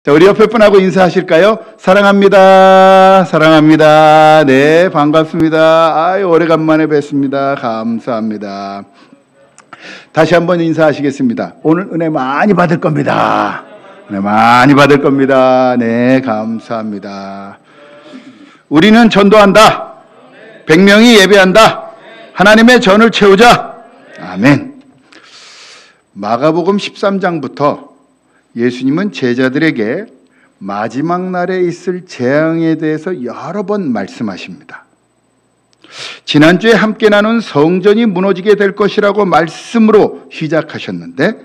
자, 우리 옆에 분하고 인사하실까요? 사랑합니다. 사랑합니다. 네, 반갑습니다. 아유, 오래간만에 뵙습니다. 감사합니다. 다시 한번 인사하시겠습니다. 오늘 은혜 많이 받을 겁니다. 은혜 많이 받을 겁니다. 네, 감사합니다. 우리는 전도한다. 100명이 예배한다. 하나님의 전을 채우자. 아멘. 마가복음 13장부터 예수님은 제자들에게 마지막 날에 있을 재앙에 대해서 여러 번 말씀하십니다. 지난주에 함께 나눈 성전이 무너지게 될 것이라고 말씀으로 시작하셨는데,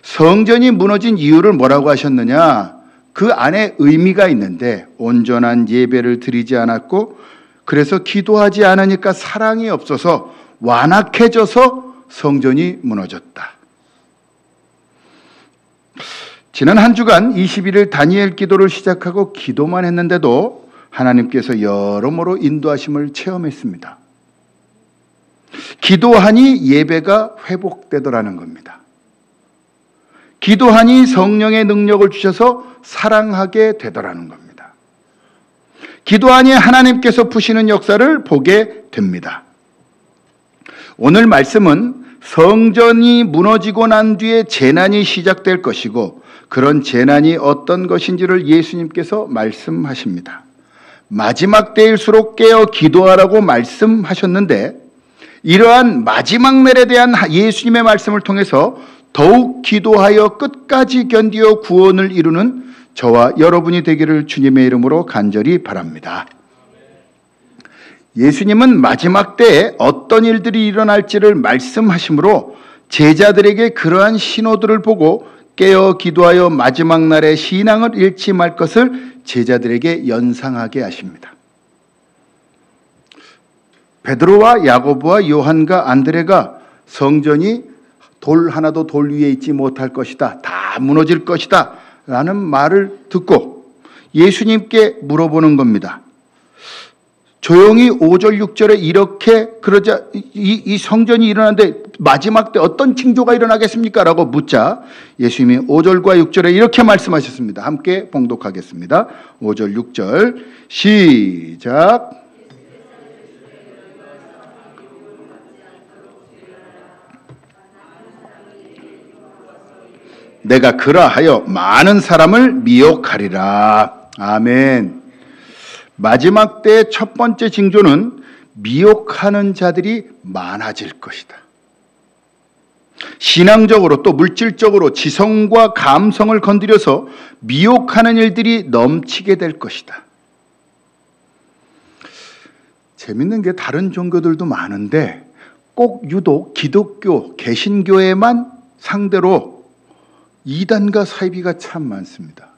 성전이 무너진 이유를 뭐라고 하셨느냐? 그 안에 의미가 있는데 온전한 예배를 드리지 않았고, 그래서 기도하지 않으니까 사랑이 없어서 완악해져서 성전이 무너졌다. 지난 한 주간 21일 다니엘 기도를 시작하고 기도만 했는데도 하나님께서 여러모로 인도하심을 체험했습니다. 기도하니 예배가 회복되더라는 겁니다. 기도하니 성령의 능력을 주셔서 사랑하게 되더라는 겁니다. 기도하니 하나님께서 푸시는 역사를 보게 됩니다. 오늘 말씀은 성전이 무너지고 난 뒤에 재난이 시작될 것이고, 그런 재난이 어떤 것인지를 예수님께서 말씀하십니다. 마지막 때일수록 깨어 기도하라고 말씀하셨는데, 이러한 마지막 날에 대한 예수님의 말씀을 통해서 더욱 기도하여 끝까지 견디어 구원을 이루는 저와 여러분이 되기를 주님의 이름으로 간절히 바랍니다. 예수님은 마지막 때에 어떤 일들이 일어날지를 말씀하시므로 제자들에게 그러한 신호들을 보고 깨어 기도하여 마지막 날에 신앙을 잃지 말 것을 제자들에게 연상하게 하십니다. 베드로와 야고보와 요한과 안드레가 성전이 돌 하나도 돌 위에 있지 못할 것이다, 다 무너질 것이다 라는 말을 듣고 예수님께 물어보는 겁니다. 조용히 5절 6절에 이렇게 그러자 이 성전이 일어나는데 마지막 때 어떤 징조가 일어나겠습니까? 라고 묻자 예수님이 5절과 6절에 이렇게 말씀하셨습니다. 함께 봉독하겠습니다. 5절 6절 시작. 내가 그라하여 많은 사람을 미혹하리라. 아멘. 마지막 때의 첫 번째 징조는 미혹하는 자들이 많아질 것이다. 신앙적으로 또 물질적으로 지성과 감성을 건드려서 미혹하는 일들이 넘치게 될 것이다. 재밌는 게 다른 종교들도 많은데 꼭 유독 기독교, 개신교에만 상대로 이단과 사이비가 참 많습니다.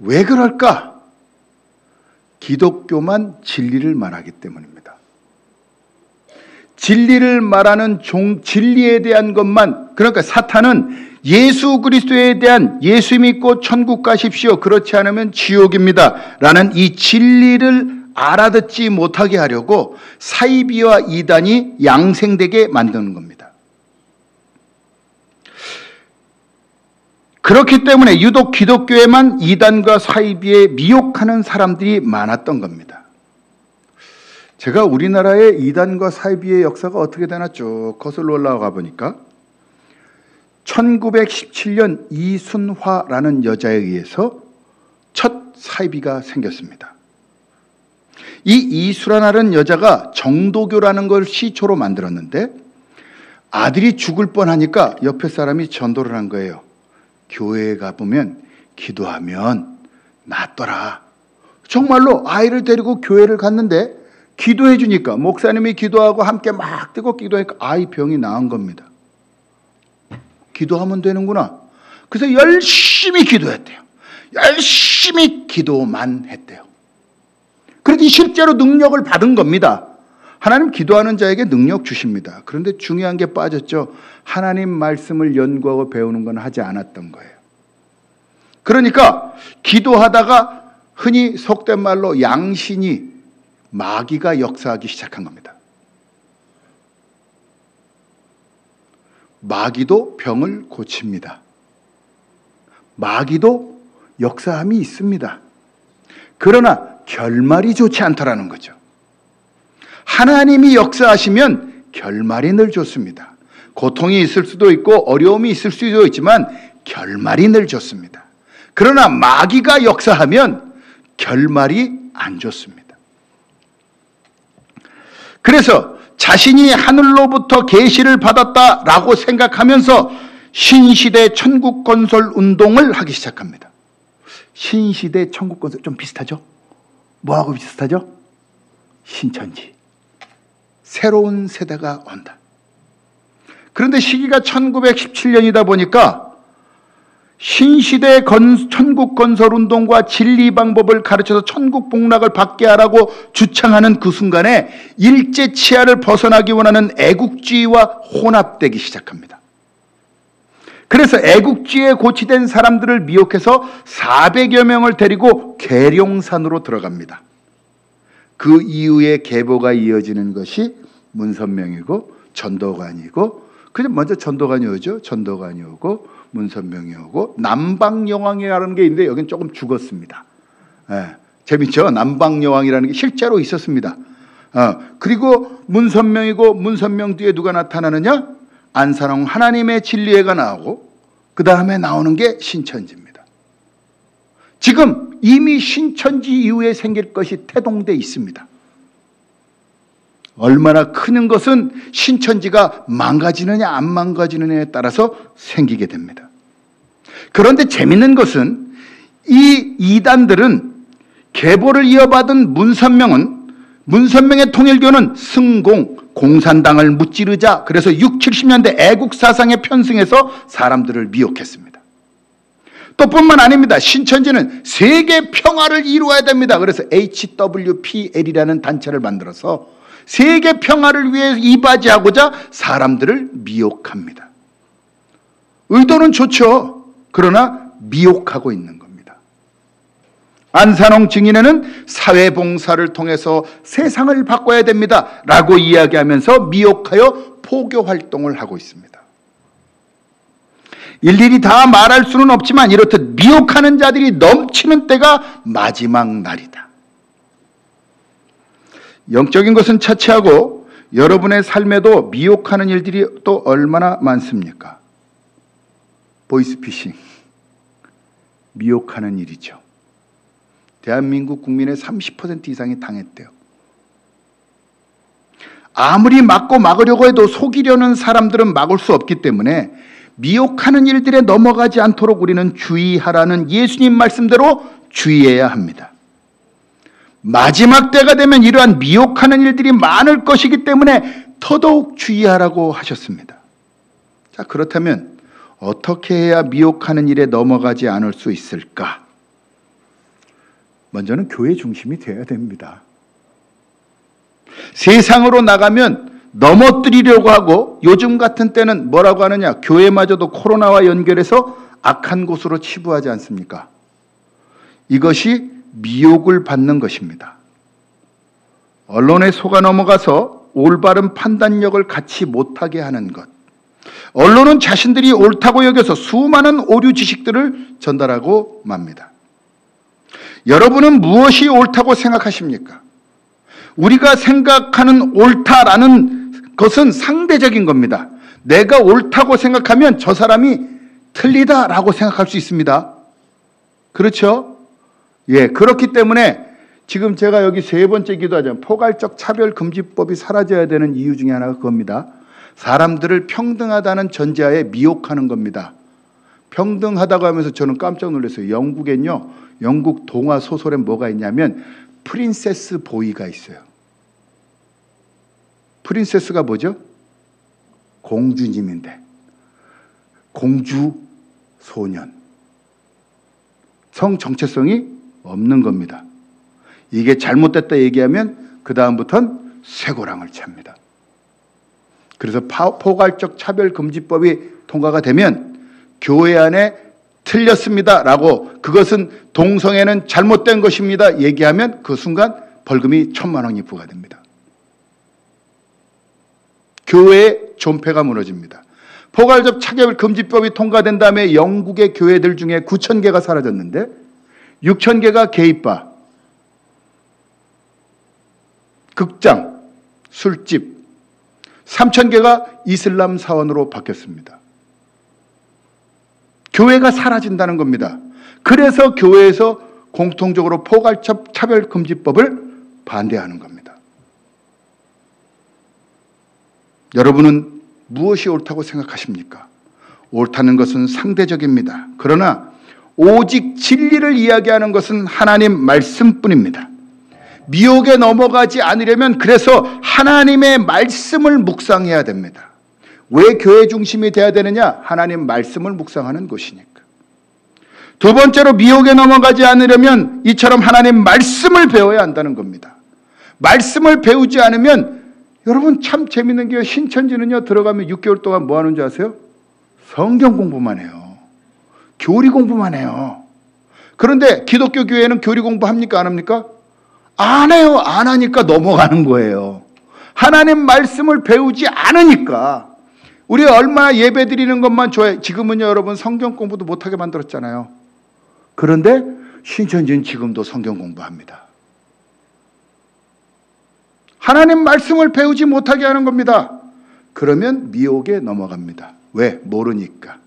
왜 그럴까? 기독교만 진리를 말하기 때문입니다. 진리를 말하는 진리에 대한 것만, 그러니까 사탄은 예수 그리스도에 대한 예수 믿고 천국 가십시오, 그렇지 않으면 지옥입니다 라는 이 진리를 알아듣지 못하게 하려고 사이비와 이단이 양생되게 만드는 겁니다. 그렇기 때문에 유독 기독교에만 이단과 사이비에 미혹하는 사람들이 많았던 겁니다. 제가 우리나라의 이단과 사이비의 역사가 어떻게 되나 쭉 거슬러 올라가 보니까 1917년 이순화라는 여자에 의해서 첫 사이비가 생겼습니다. 이 이순화라는 여자가 정도교라는 걸 시초로 만들었는데 아들이 죽을 뻔하니까 옆에 사람이 전도를 한 거예요. 교회에 가보면 기도하면 낫더라. 정말로 아이를 데리고 교회를 갔는데 기도해 주니까, 목사님이 기도하고 함께 막 뜨겁게 기도하니까 아이 병이 나은 겁니다. 기도하면 되는구나. 그래서 열심히 기도했대요. 열심히 기도만 했대요. 그런데 실제로 능력을 받은 겁니다. 하나님 기도하는 자에게 능력 주십니다. 그런데 중요한 게 빠졌죠. 하나님 말씀을 연구하고 배우는 건 하지 않았던 거예요. 그러니까 기도하다가 흔히 속된 말로 양신이, 마귀가 역사하기 시작한 겁니다. 마귀도 병을 고칩니다. 마귀도 역사함이 있습니다. 그러나 결말이 좋지 않더라는 거죠. 하나님이 역사하시면 결말이 늘 좋습니다. 고통이 있을 수도 있고 어려움이 있을 수도 있지만 결말이 늘 좋습니다. 그러나 마귀가 역사하면 결말이 안 좋습니다. 그래서 자신이 하늘로부터 계시를 받았다라고 생각하면서 신시대 천국 건설 운동을 하기 시작합니다. 신시대 천국 건설 좀 비슷하죠? 뭐하고 비슷하죠? 신천지. 새로운 세대가 온다. 그런데 시기가 1917년이다 보니까 신시대 천국 건설 운동과 진리 방법을 가르쳐서 천국 복락을 받게 하라고 주창하는 그 순간에 일제 치하를 벗어나기 원하는 애국주의와 혼합되기 시작합니다. 그래서 애국주의에 고치된 사람들을 미혹해서 400여 명을 데리고 계룡산으로 들어갑니다. 그 이후에 계보가 이어지는 것이 문선명이고 전도관이고, 그냥 먼저 전도관이 오죠. 전도관이 오고 문선명이 오고 남방여왕이라는 게 있는데 여긴 조금 죽었습니다. 재밌죠? 남방여왕이라는 게 실제로 있었습니다. 그리고 문선명이고, 문선명 뒤에 누가 나타나느냐? 안산홍 하나님의 진리회가 나오고 그 다음에 나오는 게 신천지입니다. 지금 이미 신천지 이후에 생길 것이 태동돼 있습니다. 얼마나 큰 것은 신천지가 망가지느냐 안 망가지느냐에 따라서 생기게 됩니다. 그런데 재밌는 것은 이 이단들은 계보를 이어받은 문선명의 통일교는 승공, 공산당을 무찌르자, 그래서 60, 70년대 애국사상에 편승해서 사람들을 미혹했습니다. 또 뿐만 아닙니다. 신천지는 세계 평화를 이루어야 됩니다. 그래서 HWPL이라는 단체를 만들어서 세계 평화를 위해 이바지하고자 사람들을 미혹합니다. 의도는 좋죠. 그러나 미혹하고 있는 겁니다. 안산홍 증인회는 사회봉사를 통해서 세상을 바꿔야 됩니다 라고 이야기하면서 미혹하여 포교 활동을 하고 있습니다. 일일이 다 말할 수는 없지만 이렇듯 미혹하는 자들이 넘치는 때가 마지막 날이다. 영적인 것은 차치하고 여러분의 삶에도 미혹하는 일들이 또 얼마나 많습니까? 보이스피싱, 미혹하는 일이죠. 대한민국 국민의 30% 이상이 당했대요. 아무리 막으려고 해도 속이려는 사람들은 막을 수 없기 때문에 미혹하는 일들에 넘어가지 않도록 우리는 주의하라는 예수님 말씀대로 주의해야 합니다. 마지막 때가 되면 이러한 미혹하는 일들이 많을 것이기 때문에 더더욱 주의하라고 하셨습니다. 자, 그렇다면 어떻게 해야 미혹하는 일에 넘어가지 않을 수 있을까? 먼저는 교회 중심이 되어야 됩니다. 세상으로 나가면 넘어뜨리려고 하고, 요즘 같은 때는 뭐라고 하느냐? 교회마저도 코로나와 연결해서 악한 곳으로 치부하지 않습니까? 이것이 미혹을 받는 것입니다. 언론에 속아 넘어가서 올바른 판단력을 갖지 못하게 하는 것. 언론은 자신들이 옳다고 여겨서 수많은 오류 지식들을 전달하고 맙니다. 여러분은 무엇이 옳다고 생각하십니까? 우리가 생각하는 옳다라는 것은 상대적인 겁니다. 내가 옳다고 생각하면 저 사람이 틀리다라고 생각할 수 있습니다. 그렇죠? 예, 그렇기 때문에 지금 제가 여기 세 번째 기도하자면 포괄적 차별금지법이 사라져야 되는 이유 중에 하나가 그겁니다. 사람들을 평등하다는 전제하에 미혹하는 겁니다. 평등하다고 하면서 저는 깜짝 놀랐어요. 영국엔요, 영국 동화 소설에 뭐가 있냐면 프린세스 보이가 있어요. 프린세스가 뭐죠? 공주님인데 공주 소년. 성 정체성이 없는 겁니다. 이게 잘못됐다 얘기하면 그 다음부터는 쇠고랑을 찹니다. 그래서 포괄적 차별금지법이 통과가 되면 교회 안에 틀렸습니다라고, 그것은 동성애는 잘못된 것입니다 얘기하면 그 순간 벌금이 1,000만 원이 부과됩니다. 교회의 존폐가 무너집니다. 포괄적 차별금지법이 통과된 다음에 영국의 교회들 중에 9,000개가 사라졌는데 6,000개가 게이바, 극장, 술집, 3,000개가 이슬람 사원으로 바뀌었습니다. 교회가 사라진다는 겁니다. 그래서 교회에서 공통적으로 포괄적 차별금지법을 반대하는 겁니다. 여러분은 무엇이 옳다고 생각하십니까? 옳다는 것은 상대적입니다. 그러나 오직 진리를 이야기하는 것은 하나님 말씀뿐입니다. 미혹에 넘어가지 않으려면 그래서 하나님의 말씀을 묵상해야 됩니다. 왜 교회 중심이 돼야 되느냐? 하나님 말씀을 묵상하는 곳이니까. 두 번째로 미혹에 넘어가지 않으려면 이처럼 하나님 말씀을 배워야 한다는 겁니다. 말씀을 배우지 않으면 여러분 참 재밌는 게요. 신천지는요 들어가면 6개월 동안 뭐 하는 줄 아세요? 성경 공부만 해요. 교리 공부만 해요. 그런데 기독교 교회는 교리 공부합니까? 안 합니까? 안 해요. 안 하니까 넘어가는 거예요. 하나님 말씀을 배우지 않으니까. 우리 얼마나 예배 드리는 것만 좋아해. 지금은요 여러분 성경 공부도 못하게 만들었잖아요. 그런데 신천지는 지금도 성경 공부합니다. 하나님 말씀을 배우지 못하게 하는 겁니다. 그러면 미혹에 넘어갑니다. 왜? 모르니까.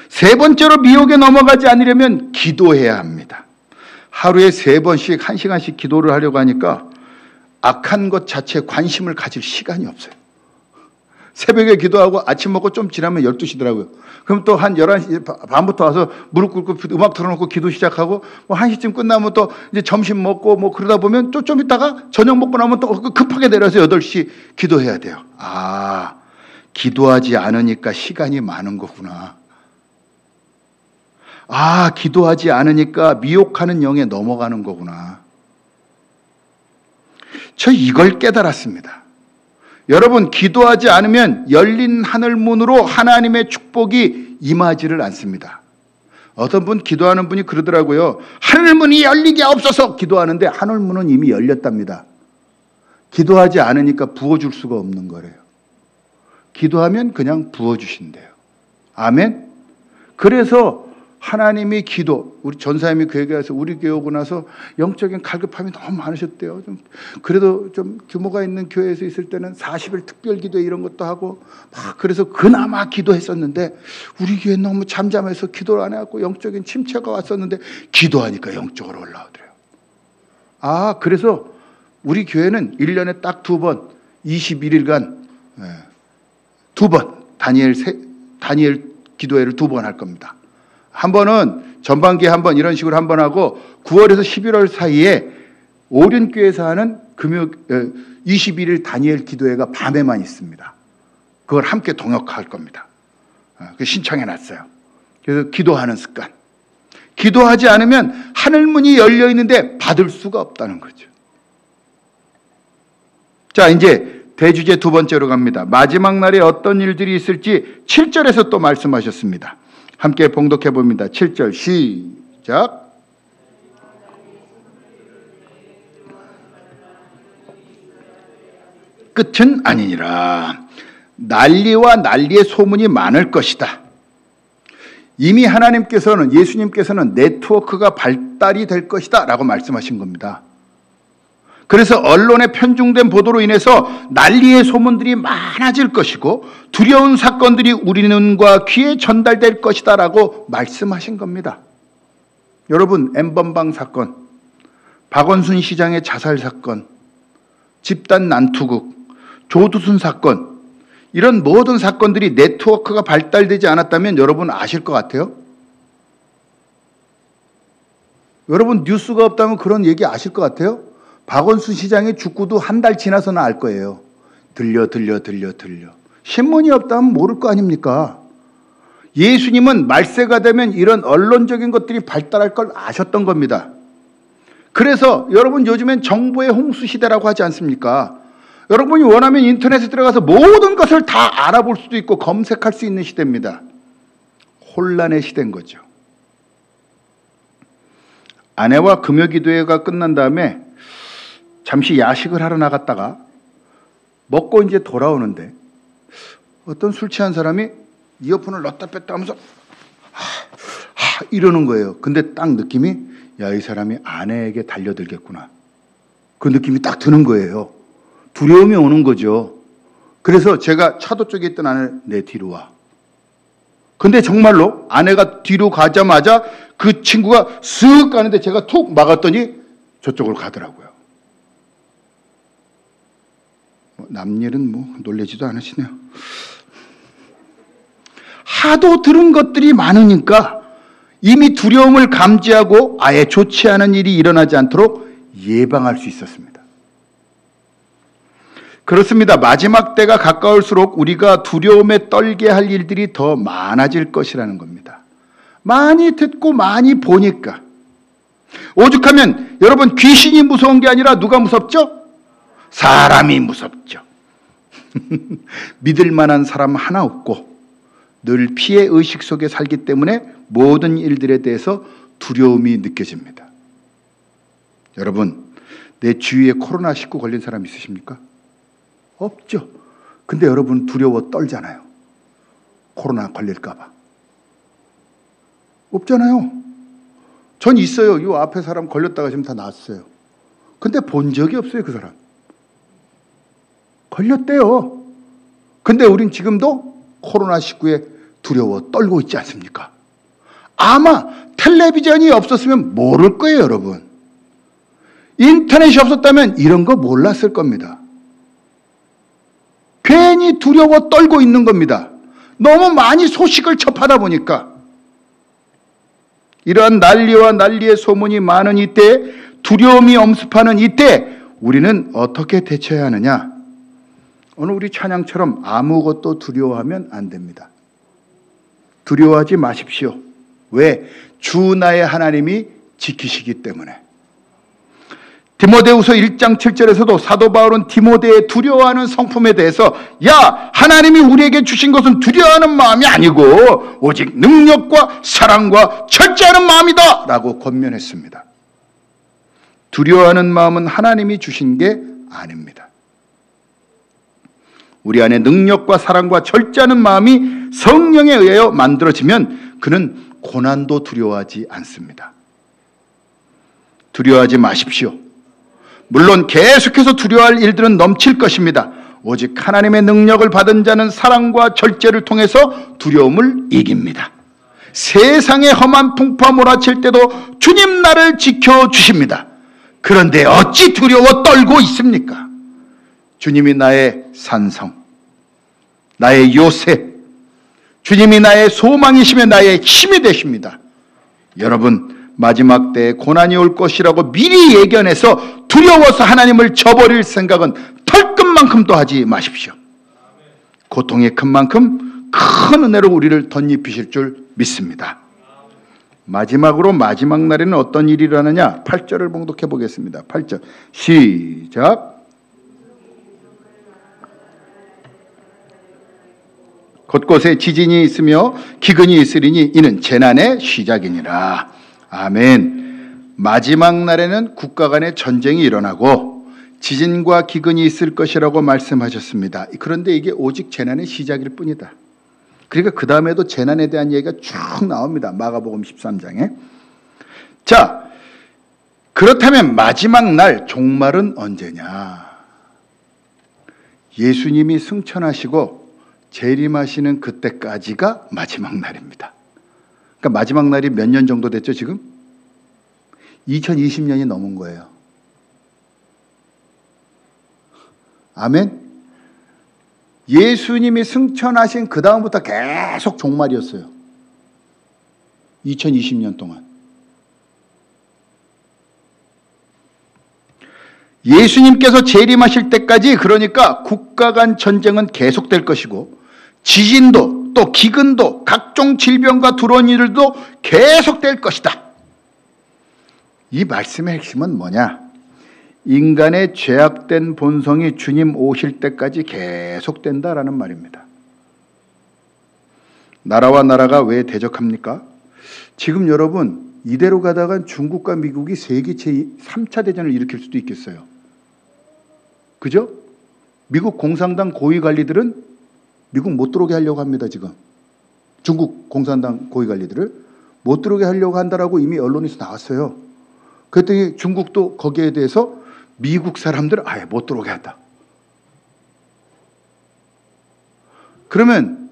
세 번째로 미혹에 넘어가지 않으려면 기도해야 합니다. 하루에 3번씩 1시간씩 기도를 하려고 하니까 악한 것 자체에 관심을 가질 시간이 없어요. 새벽에 기도하고 아침 먹고 좀 지나면 12시더라고요. 그럼 또 한 11시 반부터 와서 무릎 꿇고 음악 틀어놓고 기도 시작하고 뭐 1시쯤 끝나면 또 이제 점심 먹고 뭐 그러다 보면 또 좀 있다가 저녁 먹고 나면 또 급하게 내려서 8시 기도해야 돼요. 아, 기도하지 않으니까 시간이 많은 거구나. 아, 기도하지 않으니까 미혹하는 영에 넘어가는 거구나. 저 이걸 깨달았습니다. 여러분, 기도하지 않으면 열린 하늘 문으로 하나님의 축복이 임하지를 않습니다. 어떤 분 기도하는 분이 그러더라고요. 하늘 문이 열리게 없어서 기도하는데 하늘 문은 이미 열렸답니다. 기도하지 않으니까 부어줄 수가 없는 거래요. 기도하면 그냥 부어주신대요. 아멘? 그래서 하나님이 기도, 우리 전사님이 그 얘기해서 우리 교회 오고 나서 영적인 갈급함이 너무 많으셨대요. 그래도 좀 규모가 있는 교회에서 있을 때는 40일 특별 기도 이런 것도 하고 막 그래서 그나마 기도했었는데 우리 교회 너무 잠잠해서 기도를 안 해갖고 영적인 침체가 왔었는데 기도하니까 영적으로 올라오더래요. 아, 그래서 우리 교회는 1년에 딱 2번 21일간 2번 다니엘 기도회를 2번 할 겁니다. 한 번은 전반기에 한 번 이런 식으로 한 번 하고 9월에서 11월 사이에 오륜교회에서 하는 21일 다니엘 기도회가 밤에만 있습니다. 그걸 함께 동역할 겁니다. 신청해 놨어요. 그래서 기도하는 습관. 기도하지 않으면 하늘문이 열려 있는데 받을 수가 없다는 거죠. 자, 이제 대주제 두 번째로 갑니다. 마지막 날에 어떤 일들이 있을지 7절에서 또 말씀하셨습니다. 함께 봉독해 봅니다. 7절 시작. 끝은 아니니라. 난리와 난리의 소문이 많을 것이다. 이미 하나님께서는, 예수님께서는 네트워크가 발달이 될 것이다 라고 말씀하신 겁니다. 그래서 언론의 편중된 보도로 인해서 난리의 소문들이 많아질 것이고 두려운 사건들이 우리 눈과 귀에 전달될 것이다 라고 말씀하신 겁니다. 여러분, N번방 사건, 박원순 시장의 자살 사건, 집단 난투극, 조두순 사건, 이런 모든 사건들이 네트워크가 발달되지 않았다면 여러분 아실 것 같아요? 여러분 뉴스가 없다면 그런 얘기 아실 것 같아요? 박원순 시장의 죽고도 한 달 지나서는 알 거예요. 들려. 신문이 없다면 모를 거 아닙니까? 예수님은 말세가 되면 이런 언론적인 것들이 발달할 걸 아셨던 겁니다. 그래서 여러분 요즘엔 정보의 홍수 시대라고 하지 않습니까? 여러분이 원하면 인터넷에 들어가서 모든 것을 다 알아볼 수도 있고 검색할 수 있는 시대입니다. 혼란의 시대인 거죠. 아내와 금요기도회가 끝난 다음에 잠시 야식을 하러 나갔다가 먹고 이제 돌아오는데 어떤 술 취한 사람이 이어폰을 넣었다 뺐다 하면서 이러는 거예요. 근데 딱 느낌이 야, 이 사람이 아내에게 달려들겠구나. 그 느낌이 딱 드는 거예요. 두려움이 오는 거죠. 그래서 제가 차도 쪽에 있던 아내를 내 뒤로 와. 근데 정말로 아내가 뒤로 가자마자 그 친구가 쓱 가는데 제가 툭 막았더니 저쪽으로 가더라고요. 남일은 놀라지도 않으시네요. 하도 들은 것들이 많으니까 이미 두려움을 감지하고 아예 좋지 않은 일이 일어나지 않도록 예방할 수 있었습니다. 그렇습니다. 마지막 때가 가까울수록 우리가 두려움에 떨게 할 일들이 더 많아질 것이라는 겁니다. 많이 듣고 많이 보니까. 오죽하면 여러분 귀신이 무서운 게 아니라 누가 무섭죠? 사람이 무섭죠. 믿을 만한 사람 하나 없고 늘 피해 의식 속에 살기 때문에 모든 일들에 대해서 두려움이 느껴집니다. 여러분, 내 주위에 코로나19 걸린 사람 있으십니까? 없죠. 근데 여러분 두려워 떨잖아요. 코로나 걸릴까 봐. 없잖아요. 전 있어요. 이 앞에 사람 걸렸다가 지금 다 나았어요. 근데 본 적이 없어요, 그 사람. 걸렸대요. 근데 우린 지금도 코로나19에 두려워 떨고 있지 않습니까? 아마 텔레비전이 없었으면 모를 거예요, 여러분. 인터넷이 없었다면 이런 거 몰랐을 겁니다. 괜히 두려워 떨고 있는 겁니다. 너무 많이 소식을 접하다 보니까. 이러한 난리와 난리의 소문이 많은 이때, 두려움이 엄습하는 이때 우리는 어떻게 대처해야 하느냐? 오늘 우리 찬양처럼 아무것도 두려워하면 안 됩니다. 두려워하지 마십시오. 왜? 주 나의 하나님이 지키시기 때문에. 디모데후서 1장 7절에서도 사도 바울은 디모데의 두려워하는 성품에 대해서 야, 하나님이 우리에게 주신 것은 두려워하는 마음이 아니고 오직 능력과 사랑과 절제하는 마음이다 라고 권면했습니다. 두려워하는 마음은 하나님이 주신 게 아닙니다. 우리 안에 능력과 사랑과 절제하는 마음이 성령에 의하여 만들어지면 그는 고난도 두려워하지 않습니다. 두려워하지 마십시오. 물론 계속해서 두려워할 일들은 넘칠 것입니다. 오직 하나님의 능력을 받은 자는 사랑과 절제를 통해서 두려움을 이깁니다. 세상의 험한 풍파 몰아칠 때도 주님 나를 지켜주십니다. 그런데 어찌 두려워 떨고 있습니까? 주님이 나의 산성, 나의 요새, 주님이 나의 소망이시며 나의 힘이 되십니다. 여러분, 마지막 때에 고난이 올 것이라고 미리 예견해서 두려워서 하나님을 저버릴 생각은 털끝만큼도 하지 마십시오. 고통이 큰 만큼 큰 은혜로 우리를 덧입히실 줄 믿습니다. 마지막으로 마지막 날에는 어떤 일이 일어나느냐? 8절을 봉독해 보겠습니다. 8절 시작. 곳곳에 지진이 있으며 기근이 있으리니 이는 재난의 시작이니라. 아멘. 마지막 날에는 국가 간의 전쟁이 일어나고 지진과 기근이 있을 것이라고 말씀하셨습니다. 그런데 이게 오직 재난의 시작일 뿐이다. 그러니까 그 다음에도 재난에 대한 얘기가 쭉 나옵니다. 마가복음 13장에. 자, 그렇다면 마지막 날 종말은 언제냐? 예수님이 승천하시고 재림하시는 그때까지가 마지막 날입니다. 그러니까 마지막 날이 몇 년 정도 됐죠, 지금? 2020년이 넘은 거예요. 아멘? 예수님이 승천하신 그 다음부터 계속 종말이었어요. 2020년 동안. 예수님께서 재림하실 때까지, 그러니까 국가 간 전쟁은 계속될 것이고 지진도 또 기근도 각종 질병과 두려운 일들도 계속될 것이다. 이 말씀의 핵심은 뭐냐? 인간의 죄악된 본성이 주님 오실 때까지 계속된다라는 말입니다. 나라와 나라가 왜 대적합니까? 지금 여러분 이대로 가다가 중국과 미국이 세계 제3차 대전을 일으킬 수도 있겠어요. 그죠? 미국 공산당 고위 관리들은 미국 못 들어오게 하려고 합니다. 지금 중국 공산당 고위관리들을 못 들어오게 하려고 한다라고 이미 언론에서 나왔어요. 그랬더니 중국도 거기에 대해서 미국 사람들 아예 못 들어오게 한다. 그러면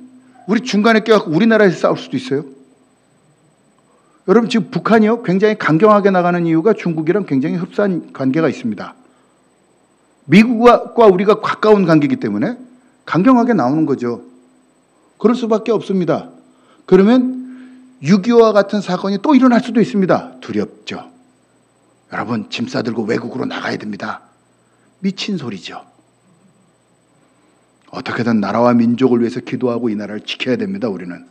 우리 중간에 껴갖고 우리나라에서 싸울 수도 있어요. 여러분 지금 북한이요 굉장히 강경하게 나가는 이유가 중국이랑 굉장히 흡사한 관계가 있습니다. 미국과 우리가 가까운 관계이기 때문에 강경하게 나오는 거죠. 그럴 수밖에 없습니다. 그러면 6.25와 같은 사건이 또 일어날 수도 있습니다. 두렵죠. 여러분 짐 싸들고 외국으로 나가야 됩니다. 미친 소리죠. 어떻게든 나라와 민족을 위해서 기도하고 이 나라를 지켜야 됩니다. 우리는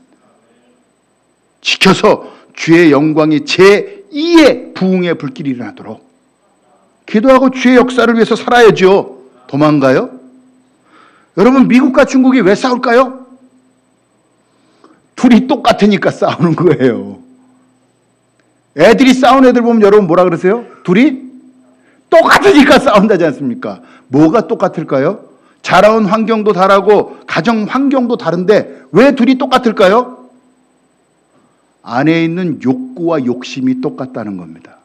지켜서 주의 영광이 제2의 부흥의 불길이 일어나도록 기도하고 주의 역사를 위해서 살아야죠. 도망가요? 여러분 미국과 중국이 왜 싸울까요? 둘이 똑같으니까 싸우는 거예요. 애들이 싸우는 애들 보면 여러분 뭐라 그러세요? 둘이 똑같으니까 싸운다지 않습니까? 뭐가 똑같을까요? 자라온 환경도 다르고 가정 환경도 다른데 왜 둘이 똑같을까요? 안에 있는 욕구와 욕심이 똑같다는 겁니다.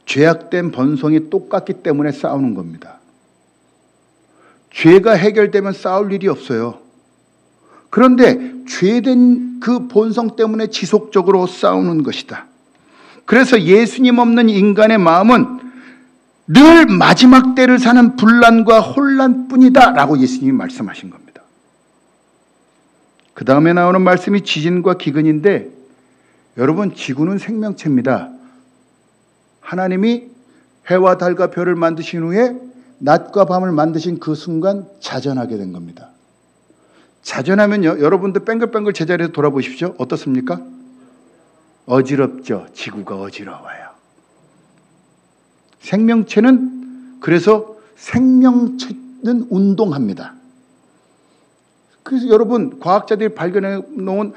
죄악된 본성이 똑같기 때문에 싸우는 겁니다. 죄가 해결되면 싸울 일이 없어요. 그런데 죄된 그 본성 때문에 지속적으로 싸우는 것이다. 그래서 예수님 없는 인간의 마음은 늘 마지막 때를 사는 분란과 혼란뿐이다 라고 예수님이 말씀하신 겁니다. 그 다음에 나오는 말씀이 지진과 기근인데 여러분 지구는 생명체입니다. 하나님이 해와 달과 별을 만드신 후에 낮과 밤을 만드신 그 순간 자전하게 된 겁니다. 자전하면요 여러분들 뺑글뺑글 제자리에서 돌아보십시오. 어떻습니까? 어지럽죠. 지구가 어지러워요. 생명체는 그래서 생명체는 운동합니다. 그래서 여러분 과학자들이 발견해 놓은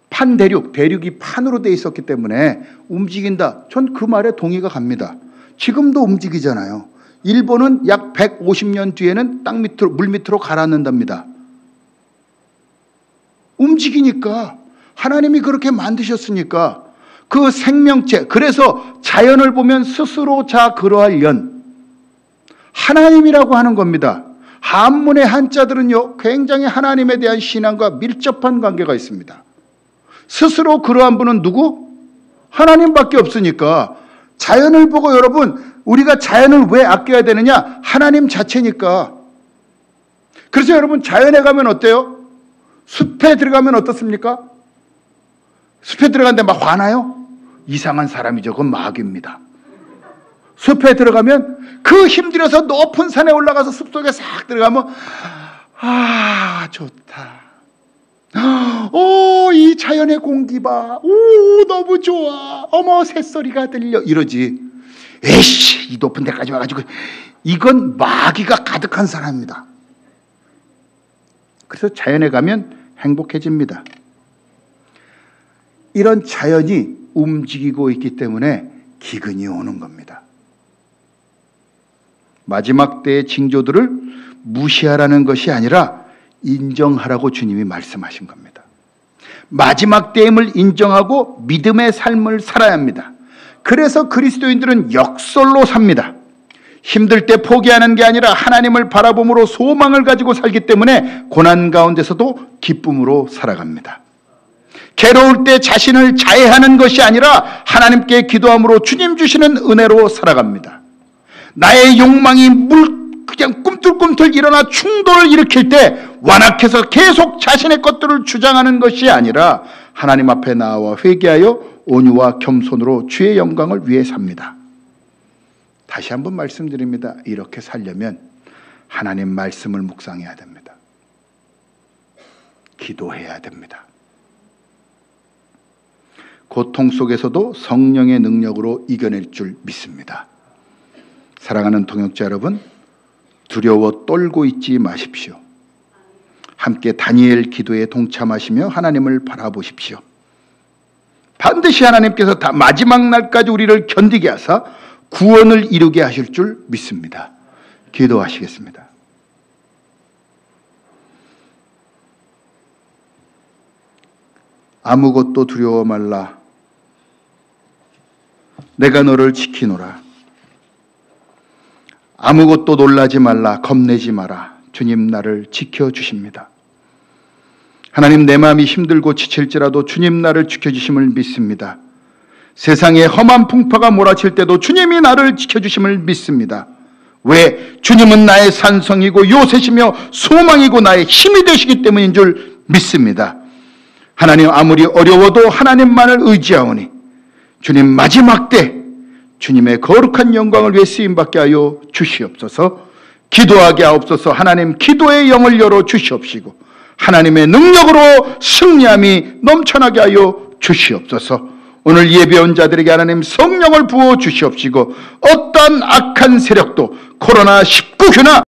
판대륙, 대륙이 판으로 되어 있었기 때문에 움직인다. 전 그 말에 동의가 갑니다. 지금도 움직이잖아요. 일본은 약 150년 뒤에는 땅 밑으로 물 밑으로 가라앉는답니다. 움직이니까 하나님이 그렇게 만드셨으니까 그 생명체, 그래서 자연을 보면 스스로 자 그러할 연 하나님이라고 하는 겁니다. 한문의 한자들은요 굉장히 하나님에 대한 신앙과 밀접한 관계가 있습니다. 스스로 그러한 분은 누구? 하나님밖에 없으니까 자연을 보고 여러분 우리가 자연을 왜 아껴야 되느냐? 하나님 자체니까. 그래서 여러분 자연에 가면 어때요? 숲에 들어가면 어떻습니까? 숲에 들어갔는데 막 화나요? 이상한 사람이죠. 그건 마귀입니다. 숲에 들어가면 그 힘들어서 높은 산에 올라가서 숲속에 싹 들어가면 아 좋다. 오, 이 자연의 공기 봐. 오, 너무 좋아. 어머, 새소리가 들려. 이러지. 에이씨, 이 높은 데까지 와가지고. 이건 마귀가 가득한 사람입니다. 그래서 자연에 가면 행복해집니다. 이런 자연이 움직이고 있기 때문에 기근이 오는 겁니다. 마지막 때의 징조들을 무시하라는 것이 아니라 인정하라고 주님이 말씀하신 겁니다. 마지막 때임을 인정하고 믿음의 삶을 살아야 합니다. 그래서 그리스도인들은 역설로 삽니다. 힘들 때 포기하는 게 아니라 하나님을 바라봄으로 소망을 가지고 살기 때문에 고난 가운데서도 기쁨으로 살아갑니다. 괴로울 때 자신을 자해하는 것이 아니라 하나님께 기도함으로 주님 주시는 은혜로 살아갑니다. 나의 욕망이 그냥 꿈틀꿈틀 일어나 충돌을 일으킬 때 완악해서 계속 자신의 것들을 주장하는 것이 아니라 하나님 앞에 나와 회개하여 온유와 겸손으로 주의 영광을 위해 삽니다. 다시 한번 말씀드립니다. 이렇게 살려면 하나님 말씀을 묵상해야 됩니다. 기도해야 됩니다. 고통 속에서도 성령의 능력으로 이겨낼 줄 믿습니다. 사랑하는 동역자 여러분, 두려워 떨고 있지 마십시오. 함께 다니엘 기도에 동참하시며 하나님을 바라보십시오. 반드시 하나님께서 다 마지막 날까지 우리를 견디게 하사 구원을 이루게 하실 줄 믿습니다. 기도하시겠습니다. 아무것도 두려워 말라. 내가 너를 지키노라. 아무것도 놀라지 말라. 겁내지 마라. 주님 나를 지켜주십니다. 하나님, 내 마음이 힘들고 지칠지라도 주님 나를 지켜주심을 믿습니다. 세상에 험한 풍파가 몰아칠 때도 주님이 나를 지켜주심을 믿습니다. 왜? 주님은 나의 산성이고 요새시며 소망이고 나의 힘이 되시기 때문인 줄 믿습니다. 하나님, 아무리 어려워도 하나님만을 의지하오니 주님 마지막 때 주님의 거룩한 영광을 위해 쓰임받게 하여 주시옵소서. 기도하게 하옵소서. 하나님, 기도의 영을 열어 주시옵시고 하나님의 능력으로 승리함이 넘쳐나게 하여 주시옵소서. 오늘 예배온 자들에게 하나님 성령을 부어 주시옵시고 어떠한 악한 세력도 코로나19 균아